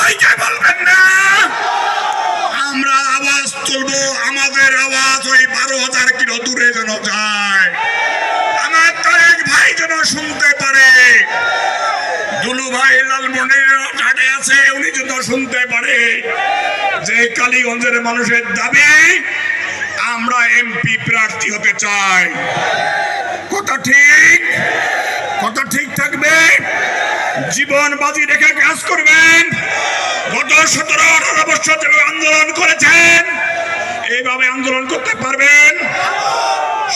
সবাইকে বলবেন না আমরা আওয়াজ তুলবো, আমাদের আওয়াজ ওই 12,000 কিলো দূরে যেন যায়, আমার তারেক ভাই যেন শুনতে পারে, দুলু ভাই লালমনির ঘাটে আছে উনি যেন শুনতে পারে যে কালীগঞ্জের মানুষের দাবি আমরা এমপি প্রার্থী হতে চাই। কথা ঠিক, কথা ঠিক থাকবে, জীবন বাজি রেখে কাজ করবেন। গত 17-18 বছর যেভাবে আন্দোলন করেছেন এইভাবে আন্দোলন করতে পারবেন।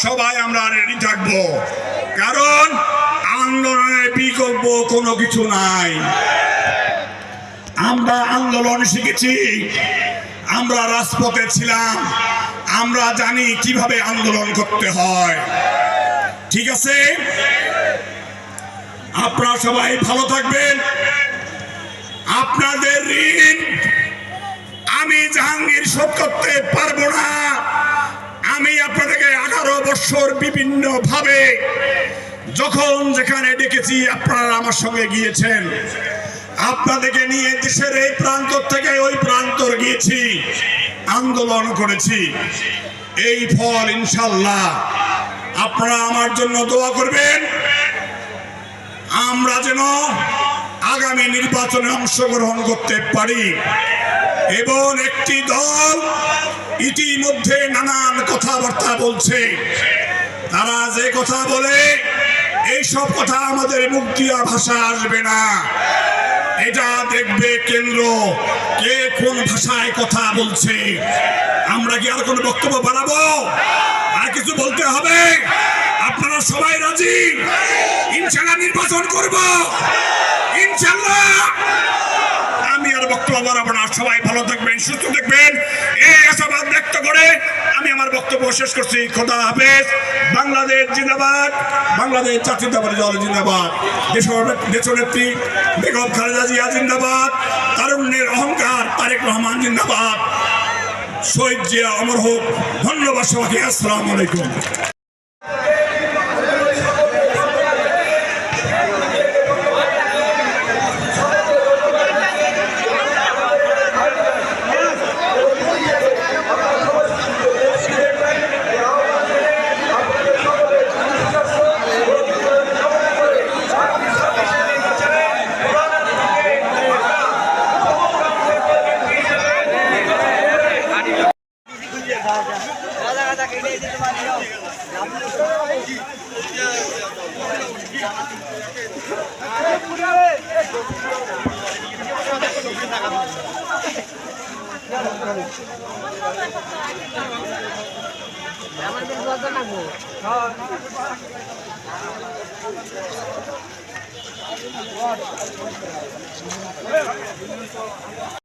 সবাই আমরা রেডি থাকবো, কারণ আন্দোলনের বিকল্প কোনো কিছু নাই। আমরা আন্দোলন শিখেছি, আমরা রাজপথে ছিলাম, আমরা জানি কিভাবে আন্দোলন করতে হয়। ঠিক আছে, আপনারা সবাই ভালো থাকবেন। আপনাদের ঋণ আমি জাহাঙ্গীর শোধ করতে পারবো না। আমি আপনাদেরকে 18 বছর বিভিন্ন ভাবে যখন যেখানে ডেকেছি আপনারা আমার সঙ্গে গিয়েছেন, আপনাদেরকে নিয়ে দেশের এই প্রান্ত থেকে ওই প্রান্তর গিয়েছি, আন্দোলন করেছি। এই ফল ইনশাল্লাহ আপনারা আমার জন্য দোয়া করবেন, আমরা যেন আগামী নির্বাচনে অংশগ্রহণ করতে পারি। এবং একটি দল ইতিমধ্যে নানান কথাবার্তা বলছে, তারা যে কথা বলে এইসব কথা আমাদের মুখ দিয়া ভাষা আসবে না, এটা দেখবে কেন্দ্র কে কোন ভাষায় কথা বলছে। আমরা কি আর কোনো বক্তব্য বাড়াবো? আর কিছু বলতে হবে? আপনারা সবাই রাজি? ইনশাআল্লাহ নির্বাচন করব, ইনশাআল্লাহ। আমি আর বক্তব্য বাড়াবো না, সবাই ভালো থাকবেন, সুস্থ থাকবেন, এই আশাবাদ ব্যক্ত করে আমি আমার বক্তব্য শেষ করছি। খোদা হাফেজ। বাংলাদেশ জিন্দাবাদ, বাংলাদেশ জাতীয়তাবাদী দল জিন্দাবাদ, দেশনেত্রী বেগম খালেদা জিয়া জিন্দাবাদ, তারুণ্যের অহংকার তারেক রহমান জিন্দাবাদ, শহীদ জিয়া অমর হোক। ধন্যবাদ সবাইকে, আসসালামু আলাইকুম।